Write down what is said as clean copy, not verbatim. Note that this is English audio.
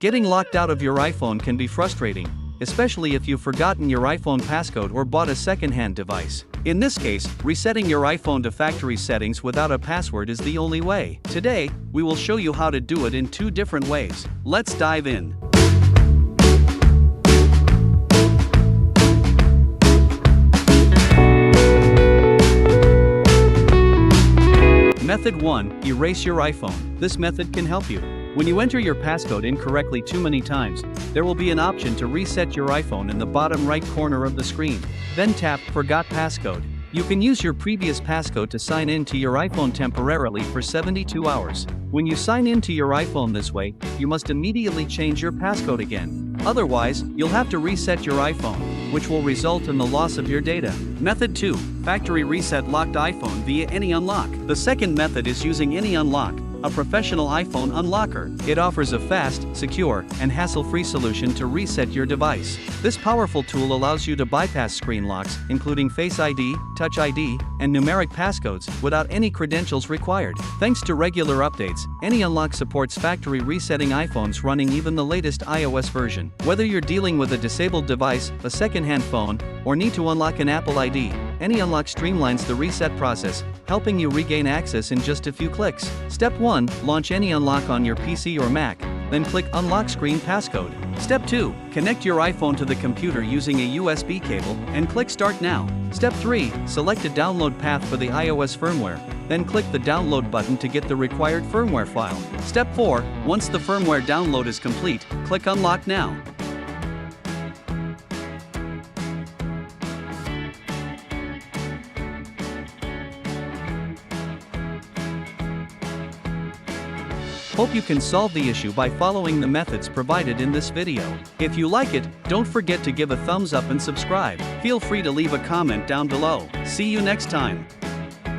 Getting locked out of your iPhone can be frustrating, especially if you've forgotten your iPhone passcode or bought a second-hand device. In this case, resetting your iPhone to factory settings without a password is the only way. Today, we will show you how to do it in 2 different ways. Let's dive in. Method 1. Erase your iPhone. This method can help you. When you enter your passcode incorrectly too many times, there will be an option to reset your iPhone in the bottom right corner of the screen. Then tap Forgot Passcode. You can use your previous passcode to sign in to your iPhone temporarily for 72 hours. When you sign in to your iPhone this way, you must immediately change your passcode again. Otherwise, you'll have to reset your iPhone, which will result in the loss of your data. Method 2. Factory Reset Locked iPhone via AnyUnlock. The second method is using AnyUnlock, a professional iPhone unlocker. It offers a fast, secure, and hassle-free solution to reset your device. This powerful tool allows you to bypass screen locks, including Face ID, Touch ID, and numeric passcodes, without any credentials required. Thanks to regular updates, AnyUnlock supports factory resetting iPhones running even the latest iOS version. Whether you're dealing with a disabled device, a second-hand phone, or need to unlock an Apple ID, AnyUnlock streamlines the reset process, helping you regain access in just a few clicks. Step 1. Launch AnyUnlock on your PC or Mac, then click Unlock Screen Passcode. Step 2. Connect your iPhone to the computer using a USB cable, and click Start Now. Step 3. Select a download path for the iOS firmware, then click the Download button to get the required firmware file. Step 4. Once the firmware download is complete, click Unlock Now. Hope you can solve the issue by following the methods provided in this video. If you like it, don't forget to give a thumbs up and subscribe. Feel free to leave a comment down below. See you next time.